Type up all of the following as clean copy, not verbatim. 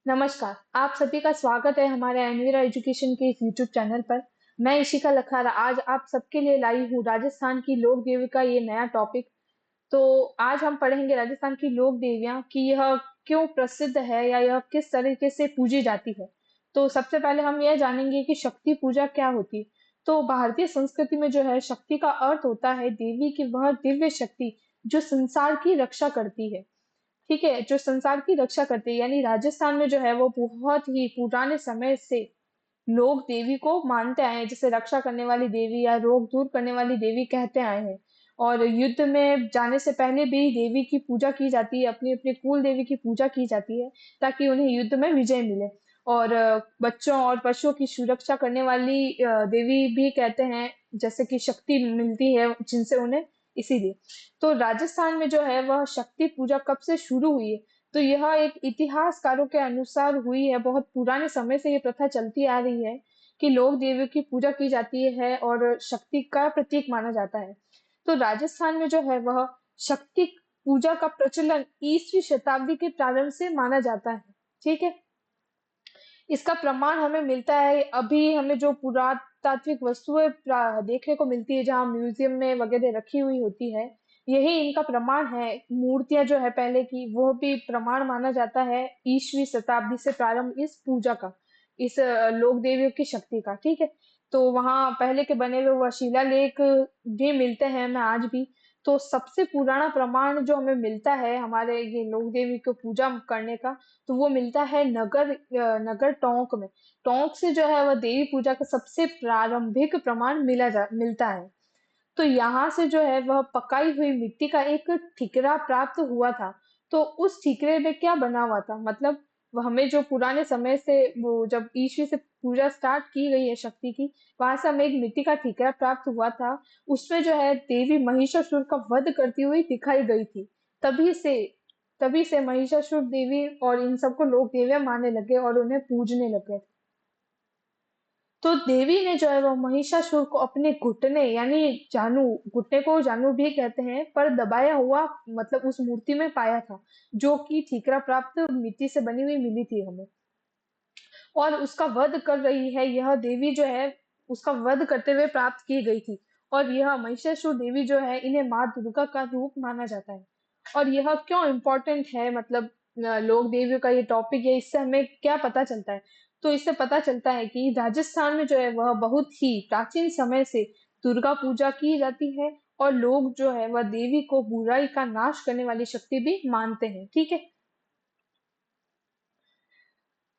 नमस्कार, आप सभी का स्वागत है हमारे एनवीरा एजुकेशन के इस यूट्यूब चैनल पर। मैं इशिका लखारा आज आप सबके लिए लाई हूँ राजस्थान की लोक देवी का ये नया टॉपिक। तो आज हम पढ़ेंगे राजस्थान की लोक देवियाँ कि यह क्यों प्रसिद्ध है या यह किस तरीके से पूजी जाती है। तो सबसे पहले हम यह जानेंगे कि शक्ति पूजा क्या होती है। तो भारतीय संस्कृति में जो है शक्ति का अर्थ होता है देवी की वह दिव्य शक्ति जो संसार की रक्षा करती है। ठीक है, जो संसार की रक्षा करती है, यानी राजस्थान में जो है वो बहुत ही पुराने समय से लोग देवी को मानते आए हैं, जैसे रक्षा करने वाली देवी या रोग दूर करने वाली देवी कहते आए हैं। और युद्ध में जाने से पहले भी देवी की पूजा की जाती है, अपनी अपनी कुल देवी की पूजा की जाती है ताकि उन्हें युद्ध में विजय मिले। और बच्चों और पशुओं की सुरक्षा करने वाली देवी भी कहते हैं, जैसे कि शक्ति मिलती है जिनसे उन्हें, इसीलिए। तो राजस्थान में जो है वह शक्ति पूजा कब से शुरू हुई है। तो यह एक इतिहासकारों के अनुसार हुई है, बहुत पुराने समय से ये प्रथा चलती आ रही है कि लोक देवियों की पूजा की जाती है और शक्ति का प्रतीक माना जाता है। तो राजस्थान में जो है वह शक्ति पूजा का प्रचलन ईसवीं शताब्दी के प्रारंभ से माना जाता है। ठीक है, इसका प्रमाण हमें मिलता है, अभी हमें जो पुरातात्विक वस्तुएं देखने को मिलती है जहाँ म्यूजियम में वगैरह रखी हुई होती है, यही इनका प्रमाण है। मूर्तियां जो है पहले की वो भी प्रमाण माना जाता है ईसवीं शताब्दी से प्रारंभ इस पूजा का, इस लोक देवियों की शक्ति का। ठीक है, तो वहाँ पहले के बने हुए वह शिलालेख भी मिलते हैं हमें आज भी। तो सबसे पुराना प्रमाण जो हमें मिलता है हमारे ये लोक देवी को पूजा करने का, तो वो मिलता है नगर टोंक में। टोंक से जो है वह देवी पूजा का सबसे प्रारंभिक प्रमाण मिलता है। तो यहाँ से जो है वह पकाई हुई मिट्टी का एक ठिकरा प्राप्त हुआ था। तो उस ठिकरे में क्या बना हुआ था, मतलब वह हमें जो पुराने समय से, वो जब ईश्वर से पूजा स्टार्ट की गई है शक्ति की, वहां से हमें एक मिट्टी का ठिकरा प्राप्त हुआ था। उसमें जो है देवी महिषासुर का वध करती हुई दिखाई गई थी। तभी से तभी से महिषासुर देवी और इन सबको लोग देवियां मानने लगे और उन्हें पूजने लगे। तो देवी ने जो है वो महिषासुर को अपने घुटने यानी जानू, घुटने को जानू भी कहते हैं, पर दबाया हुआ, मतलब उस मूर्ति में पाया था, जो कि ठीकरा प्राप्त मिट्टी से बनी हुई मिली थी हमें। और उसका वध कर रही है यह देवी जो है, उसका वध करते हुए प्राप्त की गई थी। और यह महिषासुर देवी जो है इन्हें माँ दुर्गा का रूप माना जाता है। और यह क्यों इम्पोर्टेंट है, मतलब लोक देवियों का ये टॉपिक है, इससे हमें क्या पता चलता है। तो इससे पता चलता है कि राजस्थान में जो है वह बहुत ही प्राचीन समय से दुर्गा पूजा की जाती है। और लोग जो है वह देवी को बुराई का नाश करने वाली शक्ति भी मानते हैं। ठीक है,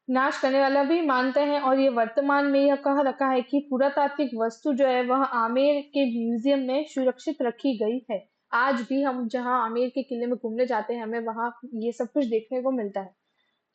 नाश करने वाला भी मानते हैं। और ये वर्तमान में यह कह रखा है कि पुरातात्विक वस्तु जो है वह आमेर के म्यूजियम में सुरक्षित रखी गई है। आज भी हम जहाँ आमेर के किले में घूमने जाते हैं हमें वहाँ ये सब कुछ देखने को मिलता है।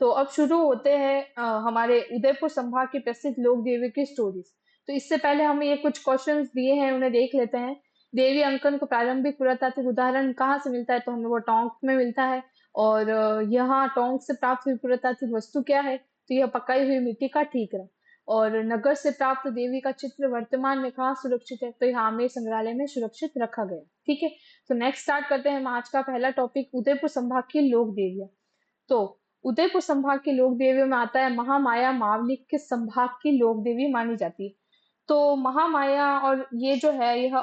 तो अब शुरू होते हैं हमारे उदयपुर संभाग की प्रसिद्ध लोक देवी की स्टोरीज। तो इससे पहले हम ये कुछ क्वेश्चंस दिए हैं उन्हें देख लेते हैं। देवी अंकन को प्रारंभिक पुरातात्विक उदाहरण कहाँ से मिलता है, तो हमें वो टोंक में मिलता है। और यहाँ टोंक से प्राप्त हुई पुरातात्विक वस्तु क्या है, तो यह पकाई हुई मिट्टी का ठीकरा। और नगर से प्राप्त देवी का चित्र वर्तमान में कहाँ सुरक्षित है, तो यहाँ आमेर संग्रहालय में सुरक्षित रखा गया। ठीक है, तो नेक्स्ट स्टार्ट करते हैं हम आज का पहला टॉपिक, उदयपुर संभाग की लोक देवियां। तो उदयपुर संभाग की लोक देवियों में आता है महामाया, मावली किस संभाग की लोक देवी मानी जाती है। तो महामाया, और ये जो है यह,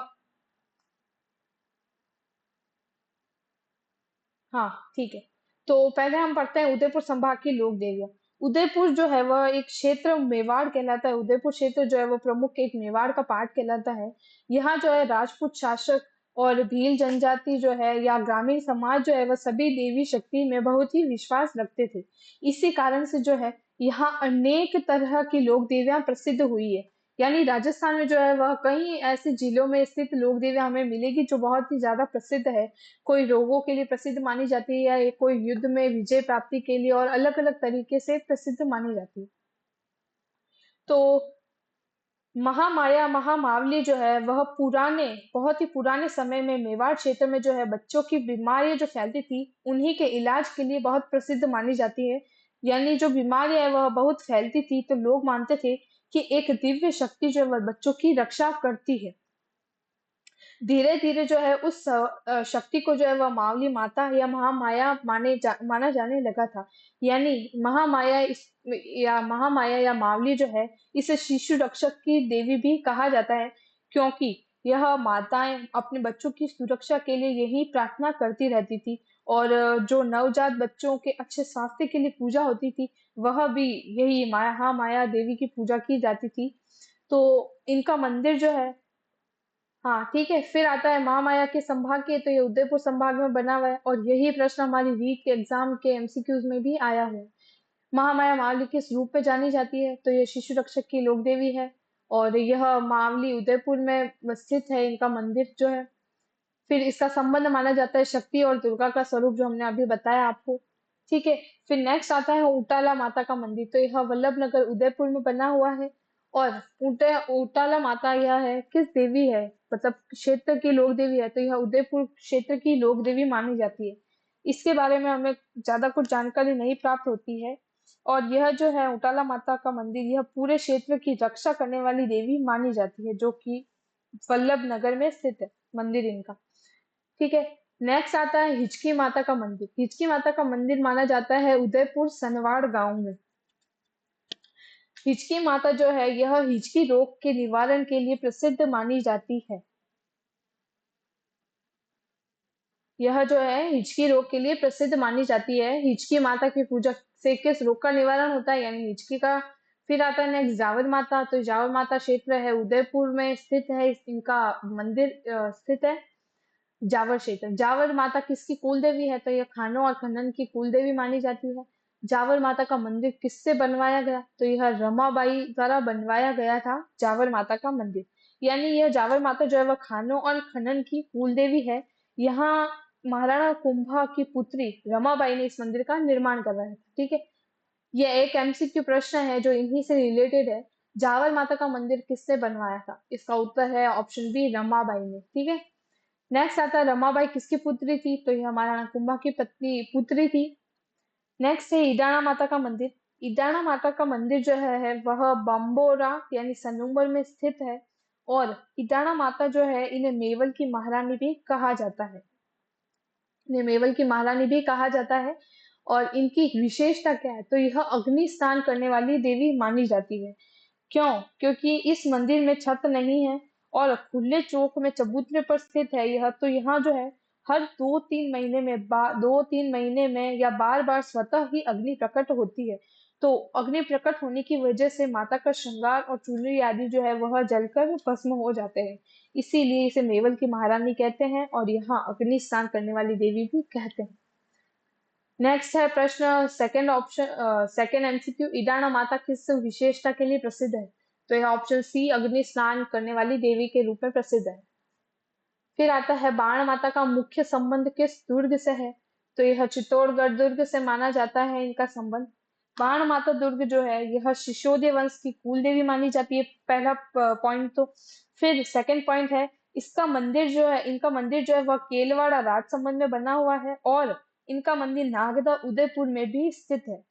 हाँ ठीक है। तो पहले हम पढ़ते हैं उदयपुर संभाग की लोक देवियां। उदयपुर जो है वह एक क्षेत्र मेवाड़ कहलाता है। उदयपुर क्षेत्र जो है वो प्रमुख एक मेवाड़ का पार्ट कहलाता है। यहाँ जो है राजपूत शासक और भील जनजाति जो है या ग्रामीण समाज जो है वह सभी देवी शक्ति में बहुत ही विश्वास रखते थे। इसी कारण से जो है यहाँ अनेक तरह की लोक देवियां प्रसिद्ध हुई है। यानी राजस्थान में जो है वह कई ऐसे जिलों में स्थित लोक देवियां हमें मिलेगी जो बहुत ही ज्यादा प्रसिद्ध है। कोई रोगों के लिए प्रसिद्ध मानी जाती है या ये कोई युद्ध में विजय प्राप्ति के लिए, और अलग अलग तरीके से प्रसिद्ध मानी जाती है। तो महामाया महामावली जो है वह पुराने, बहुत ही पुराने समय में मेवाड़ क्षेत्र में जो है बच्चों की बीमारियां जो फैलती थी उन्हीं के इलाज के लिए बहुत प्रसिद्ध मानी जाती है। यानी जो बीमारियां है वह बहुत फैलती थी, तो लोग मानते थे कि एक दिव्य शक्ति जो है वह बच्चों की रक्षा करती है। धीरे धीरे जो है उस शक्ति को जो है वह मावली माता या महामाया माना जाने लगा था। यानी महामाया या मावली जो है, इसे शिशु रक्षक की देवी भी कहा जाता है, क्योंकि यह माताएं अपने बच्चों की सुरक्षा के लिए यही प्रार्थना करती रहती थी। और जो नवजात बच्चों के अच्छे स्वास्थ्य के लिए पूजा होती थी, वह भी यही महामाया देवी की पूजा की जाती थी। तो इनका मंदिर जो है, हाँ ठीक है, फिर आता है महामाया के संभाग के, तो ये उदयपुर संभाग में बना हुआ है, और यही प्रश्न हमारी रीट के एग्जाम के एमसीक्यूज में भी आया हुआ है। महामाया मावली किस रूप में जानी जाती है, तो ये शिशु रक्षक की लोक देवी है, और यह मावली उदयपुर में स्थित है, इनका मंदिर जो है। फिर इसका संबंध माना जाता है शक्ति और दुर्गा का स्वरूप, जो हमने अभी बताया आपको। ठीक है, फिर नेक्स्ट आता है उटाला माता का मंदिर, तो यह वल्लभ नगर उदयपुर में बना हुआ है। और उटाला माता यह है किस देवी है, मतलब क्षेत्र की लोक देवी है, तो यह उदयपुर क्षेत्र की लोक देवी मानी जाती है। इसके बारे में हमें ज्यादा कुछ जानकारी नहीं प्राप्त होती है। और यह जो है उटाला माता का मंदिर, यह पूरे क्षेत्र की रक्षा करने वाली देवी मानी जाती है, जो कि वल्लभ नगर में स्थित है मंदिर इनका। ठीक है, नेक्स्ट आता है हिचकी माता का मंदिर। हिचकी माता का मंदिर माना जाता है उदयपुर सनवाड़ गांव में। हिचकी माता जो है यह हिचकी रोग के निवारण के लिए प्रसिद्ध मानी जाती है। यह जो है हिचकी रोग के लिए प्रसिद्ध मानी जाती है। हिचकी माता की पूजा से किस रोग का निवारण होता है, यानी हिचकी का। फिर आता है नेक्स्ट जावर माता, तो जावर माता क्षेत्र है उदयपुर में स्थित है, इनका मंदिर स्थित है जावर क्षेत्र। जावर माता किसकी कुल देवी है, तो यह खानों और खनन की कुल देवी मानी जाती है। जावर माता का मंदिर किससे बनवाया गया, तो यह रमाबाई द्वारा बनवाया गया था जावर माता का मंदिर। यानी यह जावर माता जो है वह खानों और खनन की कुल देवी है। यहाँ महाराणा कुंभा की पुत्री रमाबाई ने इस मंदिर का निर्माण करवाया था। ठीक है, यह एक एमसीक्यू प्रश्न है जो इन्हीं से रिलेटेड है। जावर माता का मंदिर किसने बनवाया था, इसका उत्तर है ऑप्शन बी, रमाबाई ने। ठीक है, नेक्स्ट आता है रमाबाई किसकी पुत्री थी, तो यह महाराणा कुंभा की पत्नी पुत्री थी। नेक्स्ट है ईडाणा माता का मंदिर। ईडाणा माता का मंदिर जो है वह बम्बोरा यानी सनूमर में स्थित है। और ईडाणा माता जो है इन्हें मेवल की महारानी भी कहा जाता है। इन्हें मेवल की महारानी भी कहा जाता है। और इनकी विशेषता क्या है, तो यह अग्नि स्नान करने वाली देवी मानी जाती है। क्यों? क्योंकि इस मंदिर में छत नहीं है, और खुले चौक में चबूतरे पर स्थित है यह, तो यहाँ जो है हर 2-3 महीने में या बार बार स्वतः ही अग्नि प्रकट होती है। तो अग्नि प्रकट होने की वजह से माता का श्रृंगार और चुनरी आदि जो है वह जलकर भस्म हो जाते हैं। इसीलिए इसे मेवल की महारानी कहते हैं, और यहाँ अग्नि स्नान करने वाली देवी भी कहते हैं। नेक्स्ट है प्रश्न second option, second MCQ, Idana माता किस विशेषता के लिए प्रसिद्ध है, तो यह ऑप्शन सी, अग्नि स्नान करने वाली देवी के रूप में प्रसिद्ध है। फिर आता है बाण माता का मुख्य संबंध किस दुर्ग से है, तो यह चित्तौड़गढ़ दुर्ग से माना जाता है इनका संबंध। बाण माता दुर्ग जो है यह शिशोदिया वंश की कुल देवी मानी जाती है, पहला पॉइंट तो। फिर सेकंड पॉइंट है, इसका मंदिर जो है, इनका मंदिर जो है वह केलवाड़ा राजसमंद में बना हुआ है, और इनका मंदिर नागदा उदयपुर में भी स्थित है।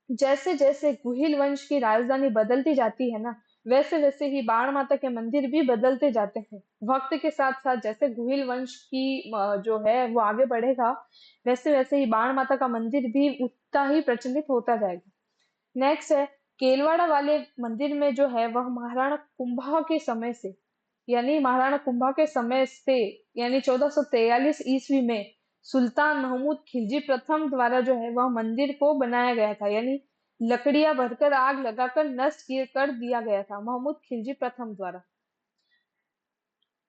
जैसे जैसे गुहिल वंश की राजधानी बदलती जाती है ना, वैसे वैसे ही बाण माता के मंदिर भी बदलते जाते हैं। वक्त के साथ साथ जैसे गुहिल वंश की जो है वो आगे बढ़ेगा, वैसे वैसे ही बाण माता का मंदिर भी उतना ही प्रचलित होता जाएगा। नेक्स्ट है, केलवाड़ा वाले मंदिर में जो है वह महाराणा कुंभा के समय से, यानी महाराणा कुंभा के समय से, यानी 1443 ईस्वी में सुल्तान महमूद खिलजी प्रथम द्वारा जो है वह मंदिर को बनाया गया था। यानी लकड़ियां भरकर आग लगाकर नष्ट कर दिया गया था महमूद खिलजी प्रथम द्वारा।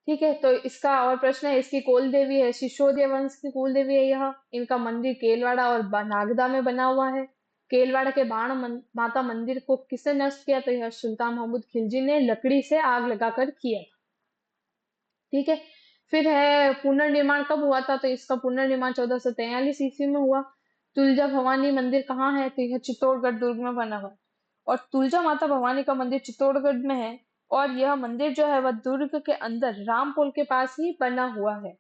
ठीक है, तो इसका और प्रश्न है, इसकी कुल देवी है शिशोदिया वंश की कुल देवी है यह। इनका मंदिर केलवाड़ा और नागदा में बना हुआ है। केलवाड़ा के माता मंदिर को किसने नष्ट किया, तो यह सुल्तान महमूद खिलजी ने लकड़ी से आग लगाकर किया। ठीक है, फिर है पुनर्निर्माण कब हुआ था, तो इसका पुनर्निर्माण 1443 ईस्वी में हुआ। तुलजा भवानी मंदिर कहाँ है, तो यह चित्तौड़गढ़ दुर्ग में बना हुआ है। और तुलजा माता भवानी का मंदिर चित्तौड़गढ़ में है, और यह मंदिर जो है वह दुर्ग के अंदर रामपुल के पास ही बना हुआ है।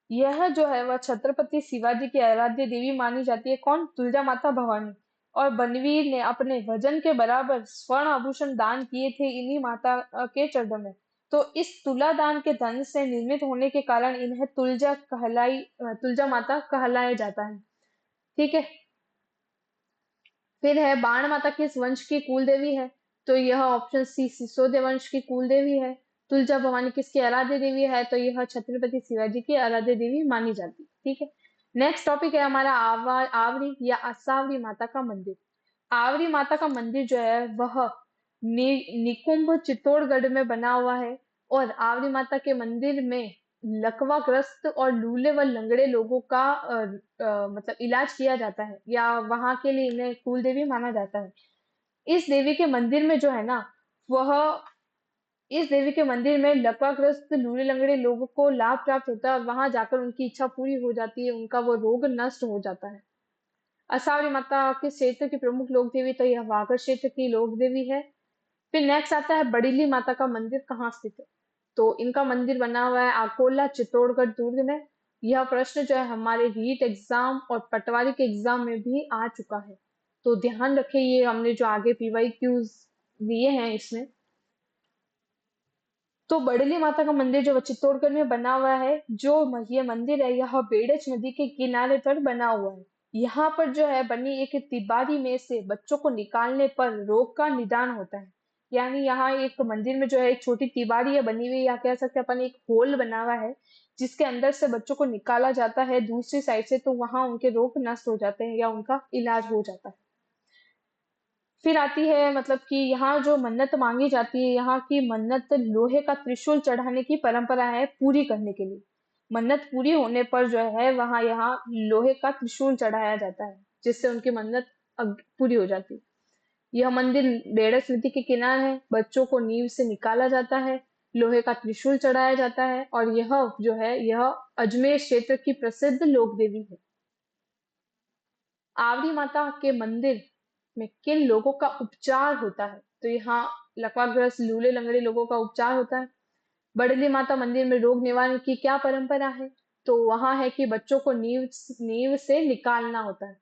यह जो है वह छत्रपति शिवाजी की आराध्य देवी मानी जाती है। कौन? तुलजा माता भवानी। और बनवीर ने अपने वजन के बराबर स्वर्ण आभूषण दान किए थे इन्हीं माता के चरणों में। तो इस तुलादान के धन से निर्मित होने के कारण इन्हें तुलजा माता कहलाया जाता है। ठीक है। फिर है बाण माता किस वंश की कुल देवी है? तो यह ऑप्शन सी सिसोदिया वंश की कुल देवी है। तुलजा भवानी किसकी आराध्य देवी है? तो यह छत्रपति शिवाजी की आराध्य देवी मानी जाती है। ठीक है। नेक्स्ट टॉपिक है हमारा आवरी या असावरी माता का मंदिर। आवरी माता का मंदिर जो है वह निकुंभ चित्तौड़गढ़ में बना हुआ है। और आवरी माता के मंदिर में लकवाग्रस्त और लूले व लंगड़े लोगों का मतलब इलाज किया जाता है, या वहां के लिए इन्हें कुल देवी माना जाता है। इस देवी के मंदिर में जो है ना, वह इस देवी के मंदिर में लकवाग्रस्त लूले लंगड़े लोगों को लाभ प्राप्त होता है और वहां जाकर उनकी इच्छा पूरी हो जाती है, उनका वो रोग नष्ट हो जाता है। असावरी माता किस क्षेत्र की प्रमुख लोक देवी? तो यह वागड़ क्षेत्र की लोक देवी है। फिर नेक्स्ट आता है बड़ीली माता का मंदिर कहाँ स्थित है? तो इनका मंदिर बना हुआ है अकोला चित्तौड़गढ़ दुर्ग में। यह प्रश्न जो है हमारे रीट एग्जाम और पटवारी के एग्जाम में भी आ चुका है, तो ध्यान रखें, ये हमने जो आगे पीवाई क्यूज दिए हैं इसमें। तो बड़ेली माता का मंदिर जो चित्तौड़गढ़ में बना हुआ है, जो ये मंदिर है यह बेड़च नदी के किनारे पर बना हुआ है। यहाँ पर जो है बनी एक तिबारी में से बच्चों को निकालने पर रोग का निदान होता है। यानी यहाँ एक मंदिर में जो है एक छोटी तिबारी है बनी हुई, या कह सकते हैं अपन एक होल बना हुआ है, जिसके अंदर से बच्चों को निकाला जाता है दूसरी साइड से, तो वहां उनके रोग नष्ट हो जाते हैं या उनका इलाज हो जाता है। फिर आती है मतलब कि यहाँ जो मन्नत मांगी जाती है, यहाँ की मन्नत लोहे का त्रिशूल चढ़ाने की परंपरा है पूरी करने के लिए। मन्नत पूरी होने पर जो है वहां यहाँ लोहे का त्रिशूल चढ़ाया जाता है, जिससे उनकी मन्नत पूरी हो जाती है। यह मंदिर बेड़स नदी के किनारे है, बच्चों को नींव से निकाला जाता है, लोहे का त्रिशूल चढ़ाया जाता है, और यह जो है यह अजमेर क्षेत्र की प्रसिद्ध लोक देवी है। आवड़ी माता के मंदिर में किन लोगों का उपचार होता है? तो यहाँ लकवाग्रस्त लूले लंगड़े लोगों का उपचार होता है। बड़ेली माता मंदिर में रोग निवारण की क्या परंपरा है? तो वहां है कि बच्चों को नींव नींव से निकालना होता है।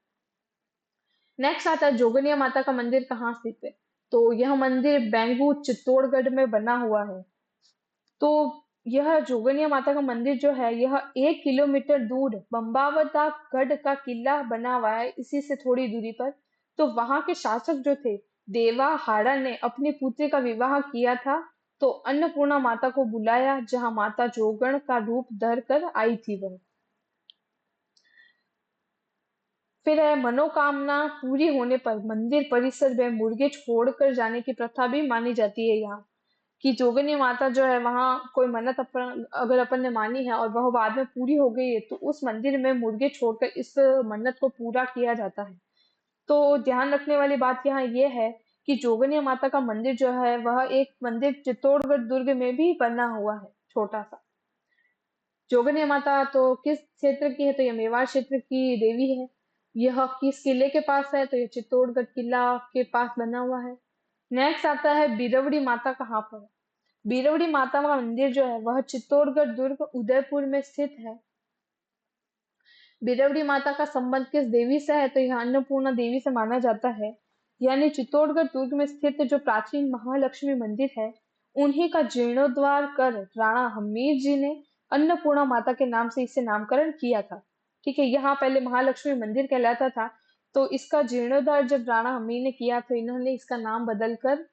नेक्स्ट आता है जोगनिया माता का मंदिर कहाँ स्थित है? तो यह मंदिर बैंगू चित्तौड़गढ़ में बना हुआ है। तो यह जोगनिया माता का मंदिर जो है यह 1 किलोमीटर दूर बम्बावता गढ़ का किला बना हुआ है, इसी से थोड़ी दूरी पर। तो वहां के शासक जो थे देवा हाड़ा ने अपनी पुत्री का विवाह किया था, तो अन्नपूर्णा माता को बुलाया, जहां माता जोगण का रूप धर कर आई थी वह। फिर है मनोकामना पूरी होने पर मंदिर परिसर में मुर्गे छोड़कर जाने की प्रथा भी मानी जाती है यहाँ, कि जोगिनी माता जो है वहां कोई मन्नत अपन अगर अपन ने मानी है और वह बाद में पूरी हो गई है, तो उस मंदिर में मुर्गे छोड़कर इस मन्नत को पूरा किया जाता है। तो ध्यान रखने वाली बात यहाँ ये है कि जोगनी माता का मंदिर जो है वह एक मंदिर चित्तौड़गढ़ दुर्ग में भी बना हुआ है, छोटा सा। जोगनी माता तो किस क्षेत्र की है? तो यह मेवाड़ क्षेत्र की देवी है। यह किस किले के पास है? तो यह चित्तौड़गढ़ किला के पास बना हुआ है। नेक्स्ट आता है बीरवड़ी माता कहाँ पर है? बीरवड़ी माता का मंदिर जो है वह चित्तौड़गढ़ दुर्ग उदयपुर में स्थित है। बीरवड़ी माता का संबंध किस देवी से है? तो यह अन्नपूर्णा देवी से माना जाता है। यानी चित्तौड़गढ़ दुर्ग में स्थित जो प्राचीन महालक्ष्मी मंदिर है, उन्हीं का जीर्णोद्धार कर राणा हमीर जी ने अन्नपूर्णा माता के नाम से इसे नामकरण किया था। ठीक है, यहाँ पहले महालक्ष्मी मंदिर कहलाता था, तो इसका जीर्णोद्धार जब राणा हमीर ने किया तो इन्होंने इसका नाम बदलकर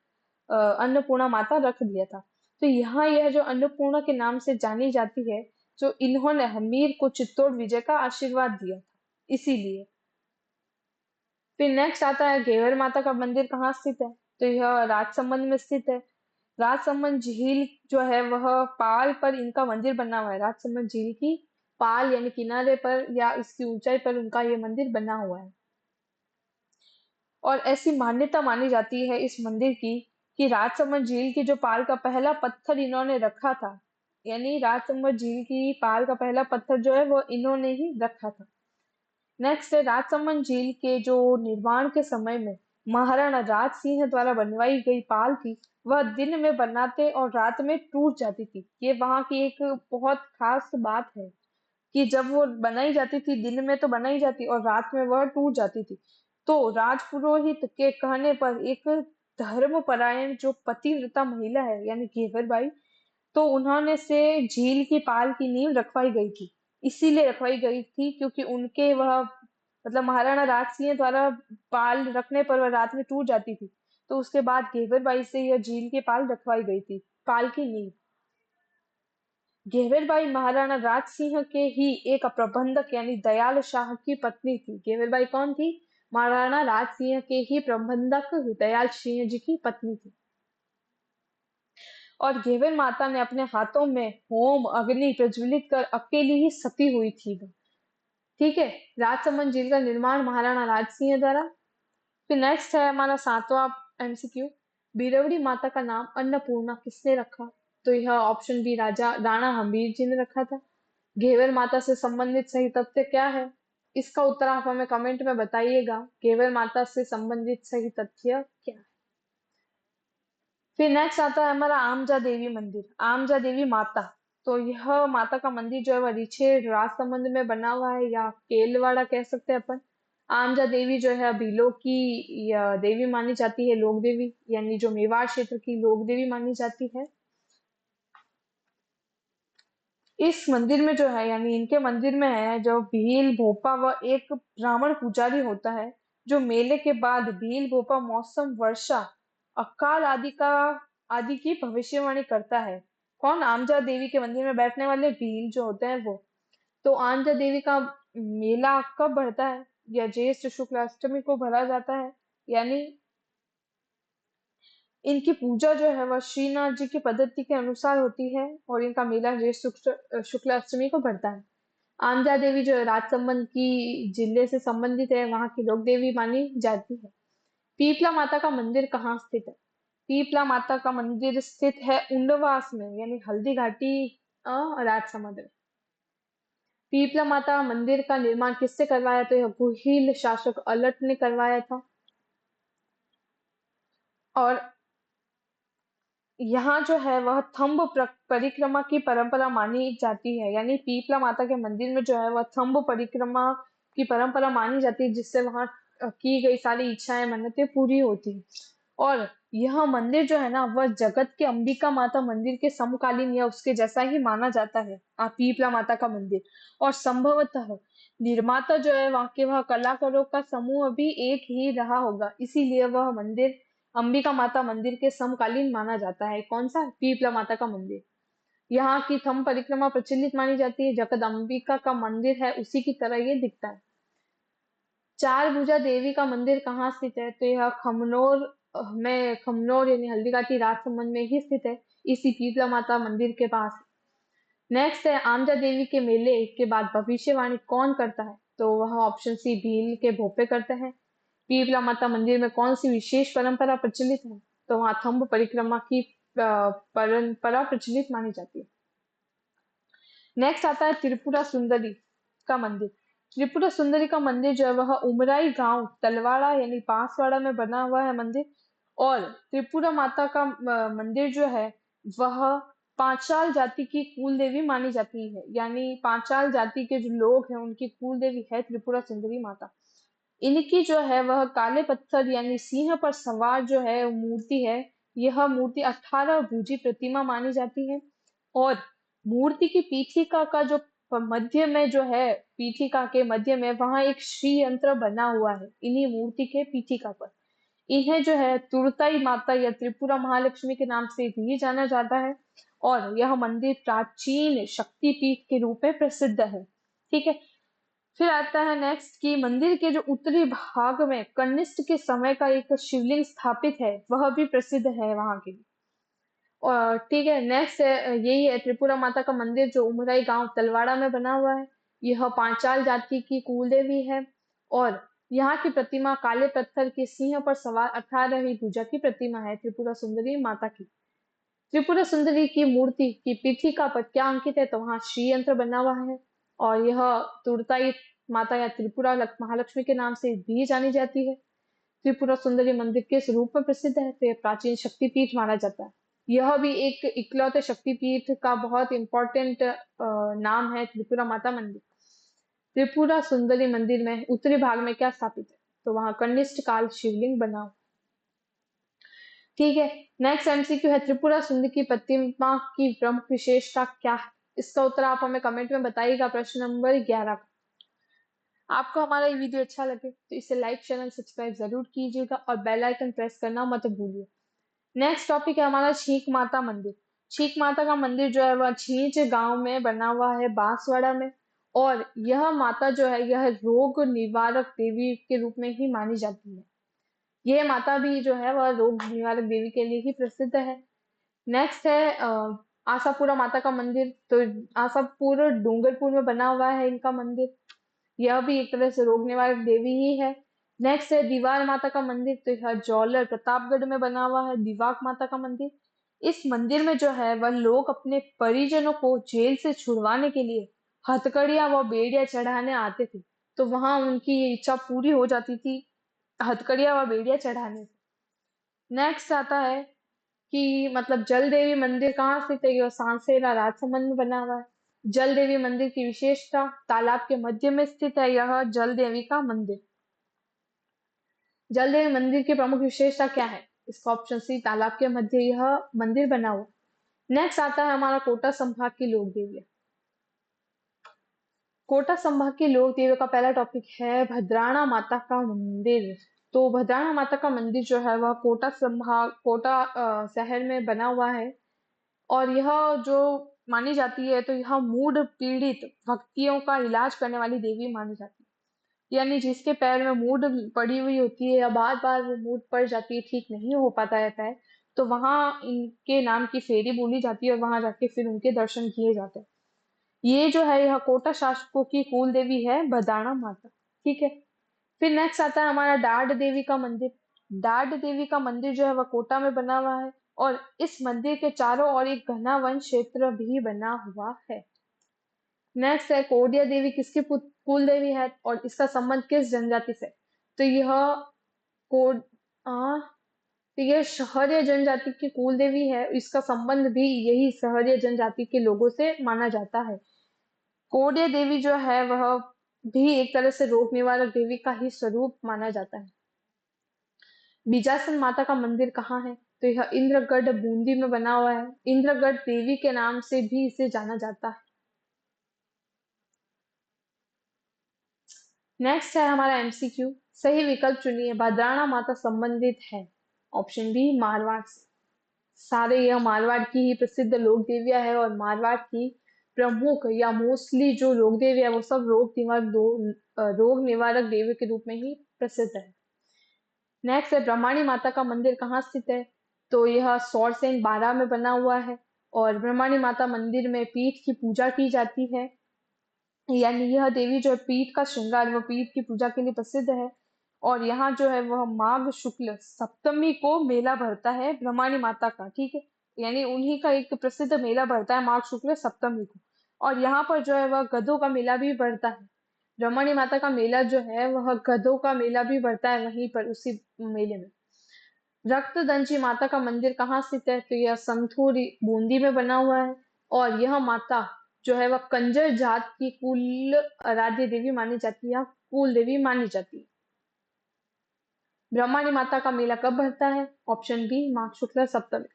अन्नपूर्णा माता रख दिया था। तो यहाँ यह जो अन्नपूर्णा के नाम से जानी जाती है, जो इन्होंने हमीर को चित्तौड़ विजय का आशीर्वाद दिया था, इसीलिए। फिर नेक्स्ट आता है घेवर माता का मंदिर कहाँ स्थित है? तो यह राजसमंद में स्थित है। राजसमंद झील जो है वह पाल पर इनका मंदिर बना हुआ है। राजसमंद झील की पाल यानी किनारे पर या इसकी ऊंचाई पर उनका ये मंदिर बना हुआ है। और ऐसी मान्यता मानी जाती है इस मंदिर की कि राजसमंद झील की जो पाल का पहला पत्थर इन्होंने रखा था, यानी राजसमंद झील की पाल का पहला पत्थर जो है वो इन्होंने ही रखा था। नेक्स्ट है राजसमंद झील के जो निर्माण के समय में महाराणा राज सिंह द्वारा बनवाई गई पाल थी, वह दिन में बनाते और रात में टूट जाती थी। ये वहां की एक बहुत खास बात है कि जब वो बनाई जाती थी दिन में तो बनाई जाती और रात में वह टूट जाती थी। तो राजपुरोहित के कहने पर एक धर्मपरायण जो पतिव्रता महिला है यानी घेवर बाई, तो उन्होंने से झील की पाल की नींव रखवाई गई थी। इसीलिए रखवाई गई थी क्योंकि उनके वह मतलब महाराणा राज सिंह द्वारा पाल रखने पर वह रात में टूट जाती थी। तो उसके बाद घेवर बाई से यह झील की पाल रखवाई गई थी, पाल की नींव। घेवरबाई महाराणा राज सिंह के ही एक प्रबंधक यानी दयाल शाह की पत्नी थी। घेवरबाई कौन थी? महाराणा राज सिंह के ही प्रबंधक दयाल सिंह जी की पत्नी थी। और घेवर माता ने अपने हाथों में होम अग्नि प्रज्वलित कर अकेली ही सती हुई थी वो। ठीक है। राजसमंद झील का निर्माण महाराणा राज सिंह द्वारा। फिर नेक्स्ट है हमारा 7वां एमसीक्यू। बीरवड़ी माता का नाम अन्नपूर्णा किसने रखा? तो यह ऑप्शन बी राजा राणा हमीर जी ने रखा था। घेवर माता से संबंधित सही तथ्य क्या है? इसका उत्तर आप हमें कमेंट में बताइएगा। घेवर माता से संबंधित सही तथ्य क्या है? फिर नेक्स्ट आता है हमारा आमजा देवी मंदिर। आमजा देवी माता, तो यह माता का मंदिर जो है वह रीछेड राजसमंद में बना हुआ है या केलवाड़ा कह सकते हैं अपन। आमजा देवी जो है भीलों की या देवी मानी जाती है, लोक देवी, यानी जो मेवाड़ क्षेत्र की लोक देवी मानी जाती है। इस मंदिर में जो है यानी इनके मंदिर में है जो भील भोपा व एक ब्राह्मण पुजारी होता है, जो मेले के बाद भील भोपा मौसम वर्षा अकाल आदि की भविष्यवाणी करता है। कौन? आमजा देवी के मंदिर में बैठने वाले भील जो होते हैं वो। तो आमजा देवी का मेला कब बढ़ता है? या ज्येष्ठ शुक्ल अष्टमी को भरा जाता है, यानी इनकी पूजा जो है वह श्रीनाथ जी की पद्धति के अनुसार होती है और इनका मेला ज्येष्ठ शुक्ल अष्टमी को बढ़ता है। आमजा देवी जो है राजसमंद की जिले से संबंधित है, वहां की लोक देवी मानी जाती है। पीपला माता का मंदिर कहाँ स्थित है? पीपला माता का मंदिर स्थित है उंडवास में, यानी हल्दी घाटी राजसमंद में। पीपला माता मंदिर का निर्माण किससे करवाया? तो यह गुहिल शासक अलट ने करवाया था। और यहाँ जो है वह थंब परिक्रमा की परंपरा मानी जाती है, यानी पीपला माता के मंदिर में जो है वह थंब परिक्रमा की परंपरा मानी जाती है, जिससे वहां की गई सारी इच्छाएं मन्नतें पूरी होती है। और यह मंदिर जो है ना वह जगत के अंबिका माता मंदिर के समकालीन या उसके जैसा ही माना जाता है, पीपला माता का मंदिर। और संभवतः निर्माता जो है वहां के वह कलाकारों का समूह भी एक ही रहा होगा, इसीलिए वह मंदिर अंबिका माता मंदिर के समकालीन माना जाता है। कौन सा? पीपला माता का मंदिर। यहाँ की थंब परिक्रमा प्रचलित मानी जाती है। जगत अंबिका का मंदिर है उसी की तरह ये दिखता है। चार भुजा देवी का मंदिर कहाँ स्थित है? तो यह खमनोर यानी हल्दीघाटी राजसमंद में ही स्थित है, इसी पीपला माता मंदिर के पास। नेक्स्ट है आमजा देवी के मेले के बाद भविष्यवाणी कौन करता है? तो वह ऑप्शन सी भील के भोपे करते हैं। पीपला माता मंदिर में कौन सी विशेष परंपरा प्रचलित है? तो वहां थंब परिक्रमा की परंपरा प्रचलित मानी जाती है। नेक्स्ट आता है त्रिपुरा सुंदरी का मंदिर। त्रिपुरा सुंदरी का मंदिर जो है वह उमराई गांव तलवाड़ा यानी बांसवाड़ा में बना हुआ है मंदिर। और त्रिपुरा माता का मंदिर जो है वह पांचाल जाति की कुल देवी मानी जाती है, यानी पांचाल जाति के जो लोग हैं उनकी कुल देवी है त्रिपुरा सुंदरी माता। इनकी जो है वह काले पत्थर यानी सिंह पर सवार जो है मूर्ति है। यह मूर्ति 18 भुजी प्रतिमा मानी जाती है। और मूर्ति की पीठिका का जो मध्य में जो है, पीठिका के मध्य में वहां एक श्री यंत्र बना हुआ है इन्हीं मूर्ति के पीठिका पर। इन्हें जो है तुरताई माता या त्रिपुरा महालक्ष्मी के नाम से भी जाना जाता है। और यह मंदिर प्राचीन शक्तिपीठ के रूप में प्रसिद्ध है। ठीक है। फिर आता है नेक्स्ट की मंदिर के जो उत्तरी भाग में कनिष्ठ के समय का एक शिवलिंग स्थापित है, वह भी प्रसिद्ध है वहां के। और ठीक है, नेक्स्ट यही है त्रिपुरा माता का मंदिर जो उमराई गांव तलवाड़ा में बना हुआ है। यह पांचाल जाति की कुल देवी है। और यहाँ की प्रतिमा काले पत्थर के सिंह पर सवार 18वीं भुजा की प्रतिमा है त्रिपुरा सुंदरी माता की। त्रिपुरा सुंदरी की मूर्ति की पीठिका पर क्या अंकित है? तो वहां श्री यंत्र बना हुआ है। और यह तुरताई माता या त्रिपुरा महालक्ष्मी के नाम से भी जानी जाती है। त्रिपुरा सुंदरी मंदिर किस रूप में प्रसिद्ध है? तो यह प्राचीन शक्तिपीठ माना जाता है। यह भी एक इकलौते शक्तिपीठ का बहुत इंपॉर्टेंट नाम है त्रिपुरा माता मंदिर। त्रिपुरा सुंदरी मंदिर में उत्तरी भाग में क्या स्थापित है? तो वहां कनिष्ठ काल शिवलिंग बना हुआ। ठीक है। नेक्स्ट एमसीक्यू है, त्रिपुरा सुंदरी की प्रतिमा की प्रमुख विशेषता क्या है? इसका उत्तर आप हमें कमेंट में बताइएगा, प्रश्न नंबर 11 का। आपको हमारा ये वीडियो अच्छा लगे तो इसे लाइक, चैनल सब्सक्राइब जरूर कीजिएगा और बेल आइकन प्रेस करना मत भूलिए। नेक्स्ट टॉपिक है हमारा छींक माता मंदिर। छींक माता का मंदिर जो है वह छींच गांव में बना हुआ है, बांसवाड़ा में। और यह माता जो है यह रोग निवारक देवी के रूप में ही मानी जाती है। ये माता भी जो है वह रोग निवारक देवी के लिए ही प्रसिद्ध है। नेक्स्ट है आशापुरा माता का मंदिर। तो आशापुर डूंगरपुर में बना हुआ है इनका मंदिर। यह भी एक तरह से रोग निवारक देवी ही है। नेक्स्ट है दीवार माता का मंदिर। तो यह जौलर प्रतापगढ़ में बना हुआ है, दीवाक माता का मंदिर। इस मंदिर में जो है वह लोग अपने परिजनों को जेल से छुड़वाने के लिए हथकड़ियां व बेड़ियां चढ़ाने आते थे। तो वहां उनकी ये इच्छा पूरी हो जाती थी हथकड़ियां व बेड़ियां चढ़ाने से। नेक्स्ट आता है कि मतलब जल देवी मंदिर कहाँ स्थित है? यह सांसेरा राजसमंद में बना हुआ है। जल देवी मंदिर की विशेषता, तालाब के मध्य में स्थित है यह जल देवी का मंदिर। जल देवी मंदिर की प्रमुख विशेषता क्या है? इसका ऑप्शन सी, तालाब के मध्य यह मंदिर बना हुआ। नेक्स्ट आता है हमारा कोटा संभाग की लोक देवियां। कोटा संभाग की लोक देवियों का पहला टॉपिक है भद्राणा माता का मंदिर। तो भद्राणा माता का मंदिर जो है वह कोटा संभाग, कोटा शहर में बना हुआ है। और यह जो मानी जाती है तो यह मूड पीड़ित भक्तियों का इलाज करने वाली देवी मानी जाती है। यानी जिसके पैर में मूड पड़ी हुई होती है या बार बार वो मूड पड़ जाती है, ठीक नहीं हो पाता है पैर, तो वहां इनके नाम की फेरी बोली जाती है और वहां जाके फिर उनके दर्शन किए जाते हैं। ये जो है यह कोटा शासकों की कुल देवी है भदाना माता। ठीक है। फिर नेक्स्ट आता है हमारा डाड देवी का मंदिर। डाड देवी का मंदिर जो है वह कोटा में बना हुआ है। और इस मंदिर के चारों ओर एक घना वन क्षेत्र भी बना हुआ है। नेक्स्ट है कोडिया देवी किसकी कुल देवी है और इसका संबंध किस जनजाति से? तो यह कोड तो यह शहरिया जनजाति की कुल देवी है। इसका संबंध भी यही शहरिया जनजाति के लोगों से माना जाता है। कोडिया देवी जो है वह भी एक तरह से रोग निवारक देवी का ही स्वरूप माना जाता है। बीजासन माता का मंदिर कहाँ है? तो यह इंद्रगढ़ बूंदी में बना हुआ है। इंद्रगढ़ देवी के नाम से भी इसे जाना जाता है। नेक्स्ट है हमारा एमसीक्यू, सही विकल्प चुनिए। भद्राणा माता संबंधित है, ऑप्शन बी मारवाड़ से। सारे यह मारवाड़ की ही प्रसिद्ध लोक देवियां है और मारवाड़ की प्रमुख या मोस्टली जो लोक देवी है वो सब रोग निवारक देवी के रूप में ही प्रसिद्ध है। नेक्स्ट है ब्रह्माणी माता का मंदिर कहाँ स्थित है? तो यह सौरसेन 12 में बना हुआ है। और ब्रह्माणी माता मंदिर में पीठ की पूजा की जाती है। यानी यह देवी जो है पीठ का श्रृंगार व पीठ की पूजा के लिए प्रसिद्ध है। और यहाँ जो है वह माघ शुक्ल सप्तमी को मेला भरता है ब्रह्माणी माता का। ठीक है। यानी उन्हीं का एक प्रसिद्ध मेला भरता है माघ शुक्ल सप्तमी को। और यहाँ पर जो है वह गधों का मेला भी भरता है। ब्रह्मणी माता का मेला जो है वह गधों का मेला भी भरता है वहीं पर उसी मेले में। रक्तदंशी माता का मंदिर कहाँ स्थित है? तो यह संथूरी बूंदी में बना हुआ है। और यह माता जो है वह कंजर जात की कुल आराध्य देवी मानी जाती है, कुल देवी मानी जाती है। ब्रह्माणी माता का मेला कब भरता है? ऑप्शन बी माघ शुक्ल सप्तमी।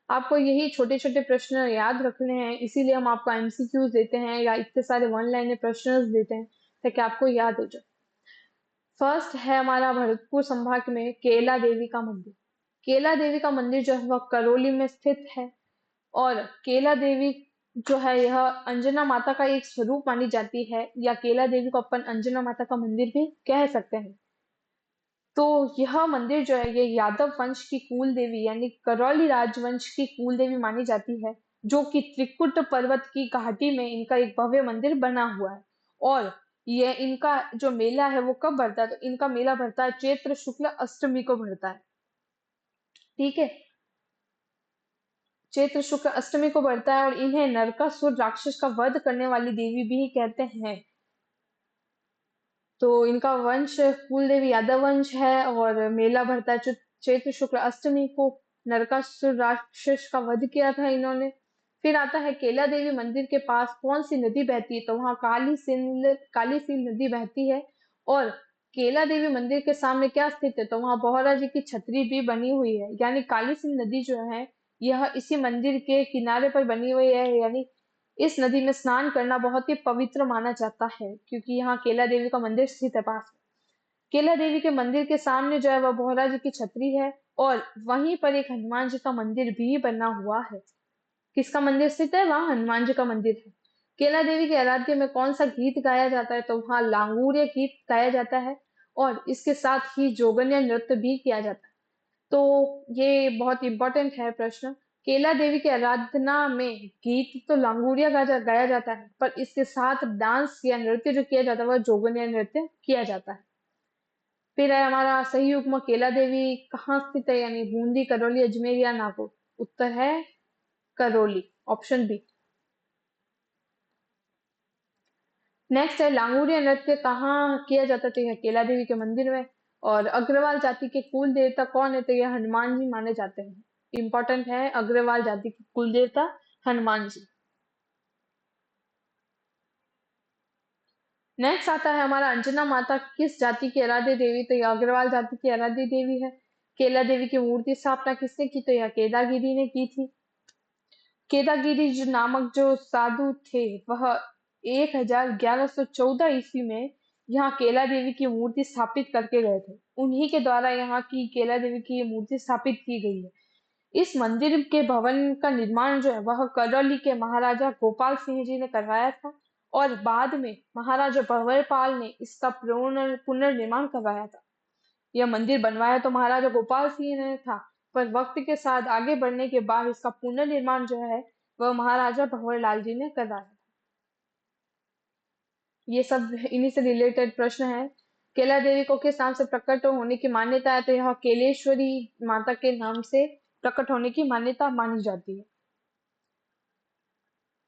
आपको यही छोटे छोटे प्रश्न याद रखने हैं, इसीलिए हम आपको एमसीक्यूज देते हैं या इतने सारे वन लाइनर प्रश्न देते हैं ताकि आपको याद हो जाए। फर्स्ट है हमारा भरतपुर संभाग में केला देवी का मंदिर। केला देवी का मंदिर जो है वह करौली में स्थित है। और केला देवी जो है यह अंजना माता का एक स्वरूप मानी जाती है, या केला देवी को अपन अंजना माता का मंदिर भी कह सकते हैं। तो यह मंदिर जो है ये यादव वंश की कुल देवी यानी करौली राजवंश की कुल देवी मानी जाती है, जो कि त्रिकुट पर्वत की घाटी में इनका एक भव्य मंदिर बना हुआ है। और ये इनका जो मेला है वो कब भरता है? तो इनका मेला भरता है चैत्र शुक्ल अष्टमी को भरता है। ठीक है। चैत्र शुक्ल अष्टमी को बढ़ता है और इन्हें नरकासुर राक्षस का वध करने वाली देवी भी कहते हैं। तो इनका वंश कुल देवी यादव वंश है और मेला भरता है चैत्र शुक्ल अष्टमी को। नरकासुर राक्षस का वध किया था इन्होंने। फिर आता है केला देवी मंदिर के पास कौन सी नदी बहती है? तो वहां काली सील नदी बहती है। और केला देवी मंदिर के सामने क्या स्थित है, तो वहां बोहरा जी की छतरी भी बनी हुई है। यानी काली सिंध नदी जो है यह इसी मंदिर के किनारे पर बनी हुई है। यानी इस नदी में स्नान करना बहुत ही पवित्र माना जाता है, क्योंकि यहाँ केला देवी का मंदिर स्थित है पास में। केला देवी के मंदिर के सामने जो है वह बोहरा जी की छतरी है, और वहीं पर एक हनुमान जी का मंदिर भी बना हुआ है। किसका मंदिर स्थित है, वहाँ हनुमान जी का मंदिर है। केला देवी के आराध्य में कौन सा गीत गाया जाता है, तो वहाँ लांगूर्य गीत गाया जाता है, और इसके साथ ही जोगन्य नृत्य भी किया जाता है। तो ये बहुत इंपॉर्टेंट है प्रश्न। केला देवी की आराधना में गीत तो लांगूरिया गाया जाता है, पर इसके साथ डांस या नृत्य जो किया जाता है वह जोगन्य नृत्य किया जाता है। फिर है हमारा सही युग्म, केला देवी कहाँ स्थित है, यानी बूंदी, करौली, अजमेर या नागौर। उत्तर है करौली, ऑप्शन बी। नेक्स्ट है लांगूरिया नृत्य कहाँ किया जाता है, तो यह केला देवी के मंदिर में। और अग्रवाल जाति के कुल देवता कौन है, तो यह हनुमान जी माने जाते हैं। इंपॉर्टेंट है, अग्रवाल जाति के कुल देवता हनुमान जी। नेक्स्ट आता है हमारा अंजना माता किस जाति की आराध्य देवी, तो यह अग्रवाल जाति की आराध्य देवी है। केला देवी की मूर्ति स्थापना किसने की, तो यह केदागिरी ने की थी। केदागिरी जो नामक जो साधु थे वह 1114 ईस्वी में यहाँ केला देवी की मूर्ति स्थापित करके गए थे। उन्हीं के द्वारा यहाँ की केला देवी की ये मूर्ति स्थापित की गई है। इस मंदिर के भवन का निर्माण जो है वह करौली के महाराजा गोपाल सिंह जी ने करवाया था, और बाद में महाराजा भंवरपाल ने इसका पुनर्निर्माण करवाया था। यह मंदिर बनवाया तो महाराजा गोपाल सिंह ने था, पर वक्त के साथ आगे बढ़ने के बाद इसका पुनर्निर्माण जो है वह महाराजा भंवरलाल जी ने करवाया था। ये सब इन्हीं से रिलेटेड प्रश्न है। केला देवी को किस नाम से प्रकट होने की मान्यता है, तो यह केलेश्वरी माता के नाम से प्रकट होने की मान्यता मानी जाती है।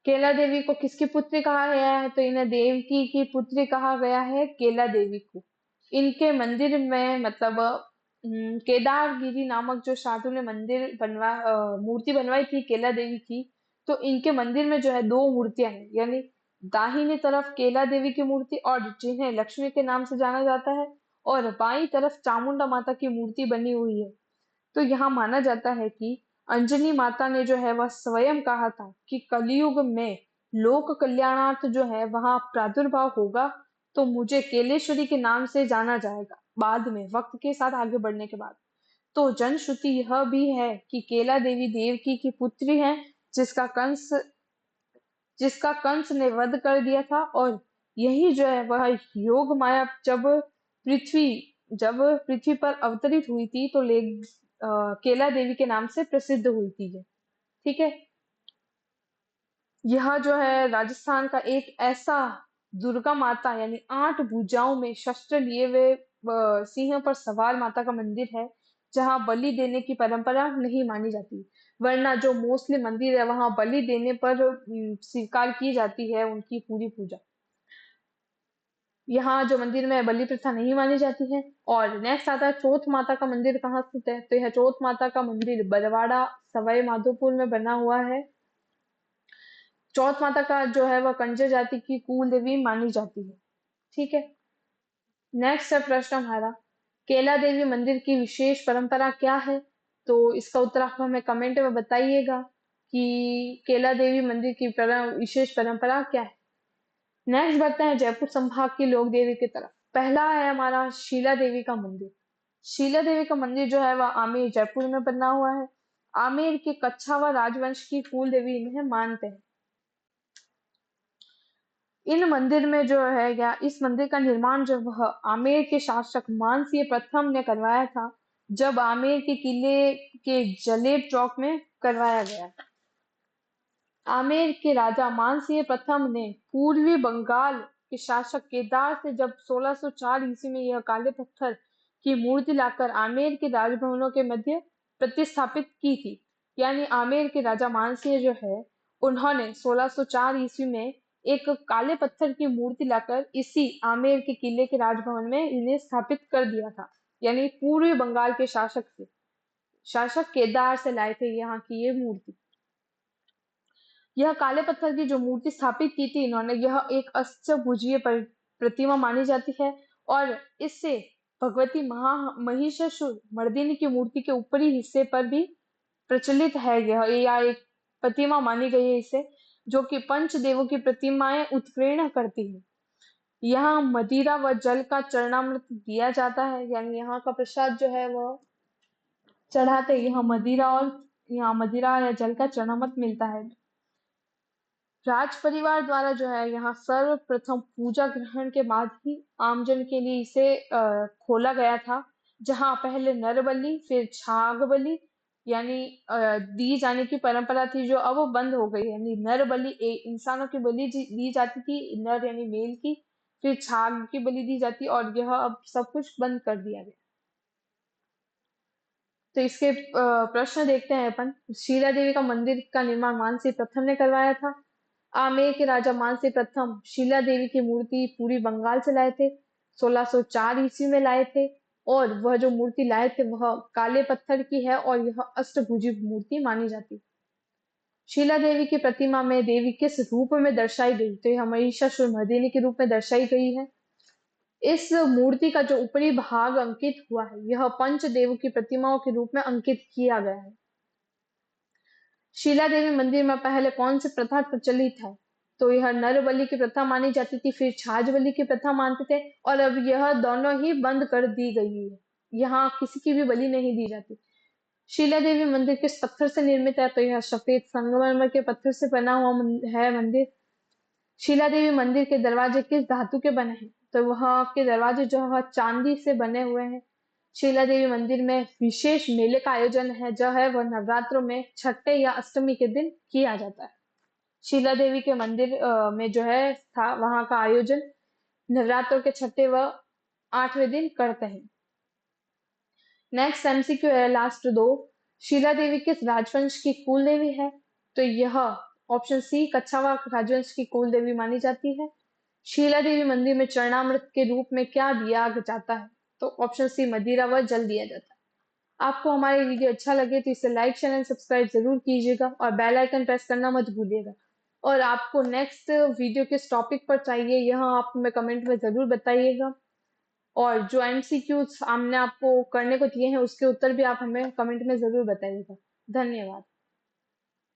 केला देवी को किसकी पुत्री कहा गया है, तो इन्हें देवकी की पुत्री कहा गया है, केला देवी को। इनके मंदिर में मतलब केदारगिरी नामक जो साधु ने मूर्ति बनवाई थी केला देवी की, तो इनके मंदिर में जो है दो मूर्तियां हैं। यानी दाहिनी तरफ केला देवी की मूर्ति, और जिन्हें लक्ष्मी के नाम से जाना जाता है, और बाईं तरफ चामुंडा माता की मूर्ति बनी हुई है। तो यहाँ माना जाता है कि अंजनी माता ने जो है वह स्वयं कहा था कि कलयुग में लोक कल्याणार्थ जो है वहां प्रादुर्भाव होगा, तो मुझे केलेश्वरी के नाम से जाना जाएगा बाद में, वक्त के साथ आगे बढ़ने के बाद। तो जनश्रुति यह भी है कि केला देवी देवकी की पुत्री है, जिसका कंस जिसका कंस ने वध कर दिया था, और यही जो है वह योग माया पृथ्वी जब पृथ्वी पर अवतरित हुई थी, तो केला देवी के नाम से प्रसिद्ध हुई थी ये। ठीक है, यह जो है राजस्थान का एक ऐसा दुर्गा माता यानी 8 भुजाओं में शस्त्र लिए हुए सिंह पर सवार माता का मंदिर है, जहां बलि देने की परंपरा नहीं मानी जाती। वरना जो मोस्टली मंदिर है वहां बलि देने पर स्वीकार की जाती है उनकी पूरी पूजा। यहाँ जो मंदिर में बलि प्रथा नहीं मानी जाती है। और नेक्स्ट आता है चौथ माता का मंदिर कहाँ स्थित है, तो यह चौथ माता का मंदिर बरवाड़ा सवाई माधोपुर में बना हुआ है। चौथ माता का जो है वह कंजर जाति की कुल देवी मानी जाती है। ठीक है, नेक्स्ट है प्रश्न हमारा, केला देवी मंदिर की विशेष परंपरा क्या है, तो इसका उत्तर आप हमें कमेंट में बताइएगा कि केला देवी मंदिर की विशेष परंपरा क्या है। नेक्स्ट बढ़ते हैं जयपुर संभाग की लोक देवी की तरफ। पहला है हमारा शीला देवी का मंदिर। शीला देवी का मंदिर जो है वह आमेर जयपुर में बना हुआ है। आमेर के कच्छावा राजवंश की कुल देवी इन्हें मानते हैं। इन मंदिर में जो है या इस मंदिर का निर्माण जो वह आमेर के शासक मानसिंह प्रथम ने करवाया था, जब आमेर के किले के जलेब चौक में करवाया गया। आमेर के राजा मानसिंह प्रथम ने पूर्वी बंगाल के शासक केदार से जब 1604 ईस्वी में यह काले पत्थर की मूर्ति लाकर आमेर के राजभवनों के मध्य प्रतिस्थापित की थी। यानी आमेर के राजा मानसिंह जो है उन्होंने 1604 ईस्वी में एक काले पत्थर की मूर्ति लाकर इसी आमेर के किले के राजभवन में इन्हें स्थापित कर दिया था। यानी पूर्वी बंगाल के शासक केदार से लाए थे यहाँ की ये मूर्ति। यह काले पत्थर की जो मूर्ति स्थापित की थी इन्होंने, यह एक अष्टभुजीय प्रतिमा मानी जाती है, और इससे भगवती महिषासुर मर्दिनी की मूर्ति के ऊपरी हिस्से पर भी प्रचलित है यह या एक प्रतिमा मानी गई है इसे, जो कि पंचदेवों की प्रतिमाएं उत्कीर्ण करती है। यहाँ मदिरा व जल का चरणामृत दिया जाता है, यानी यहाँ का प्रसाद जो है वह चढ़ाते हैं। यहाँ मदिरा या जल का चरणामृत मिलता है। राज परिवार द्वारा जो है यहाँ सर्वप्रथम पूजा ग्रहण के बाद ही आमजन के लिए इसे खोला गया था, जहाँ पहले नर बलि फिर छाग बलि यानी दी जाने की परंपरा थी, जो अब बंद हो गई है। यानी नर बलि इंसानों की बलि दी जाती थी, नर यानी मेल की, फिर छाग की बलि दी जाती, और यह अब सब कुछ बंद कर दिया गया। तो इसके प्रश्न देखते हैं अपन। शीला देवी का मंदिर का निर्माण मानसी प्रथम ने करवाया था। आमेर के राजा मानसी प्रथम शीला देवी की मूर्ति पूरी बंगाल से लाए थे, 1604 ईस्वी में लाए थे। और वह जो मूर्ति लाए थे वह काले पत्थर की है और यह अष्टभुजी मूर्ति मानी जाती है। शीला देवी की प्रतिमा में देवी किस रूप में दर्शाई गई, तो यह महिषासुरमर्दिनी के रूप में दर्शाई गई है। इस मूर्ति का जो ऊपरी भाग अंकित हुआ है यह पंचदेव की प्रतिमाओं के रूप में अंकित किया गया है। शीला देवी मंदिर में पहले कौन सी प्रथा प्रचलित है, तो यह नर बलि की प्रथा मानी जाती थी, फिर छाछ बलि की प्रथा मानते थे, और अब यह दोनों ही बंद कर दी गई है। यहाँ किसी की भी बलि नहीं दी जाती। शीला देवी मंदिर किस पत्थर से निर्मित है, तो यह सफेद संगमरमर के पत्थर से बना हुआ है मंदिर। शीला देवी मंदिर के दरवाजे किस धातु के बने हैं, तो वहाँ के दरवाजे जो है चांदी से बने हुए हैं। शीला देवी मंदिर में विशेष मेले का आयोजन है, जो है वह नवरात्रों में छठे या अष्टमी के दिन किया जाता है। शीला देवी के मंदिर में जो है था वहां का आयोजन नवरात्रों के छठे व 8वें दिन करते हैं। नेक्स्ट एमसीक्यू है लास्ट दो। शीला देवी किस राजवंश की कुल देवी है, तो यह ऑप्शन सी कच्छावा राजवंश की कुल देवी मानी जाती है। शीला देवी मंदिर में चरणामृत के रूप में क्या दिया जाता है, तो ऑप्शन सी मदिरा व जल दिया जाता है। आपको हमारी वीडियो अच्छा लगे तो इसे लाइक शेयर एंड सब्सक्राइब जरूर कीजिएगा और बेल आइकन प्रेस करना मत भूलिएगा। और आपको नेक्स्ट वीडियो किस टॉपिक पर चाहिए यह आप हमें कमेंट में जरूर बताइएगा। और जो एमसीक्यूज हमने आपको करने को दिए हैं उसके उत्तर भी आप हमें कमेंट में जरूर बताइएगा। धन्यवाद।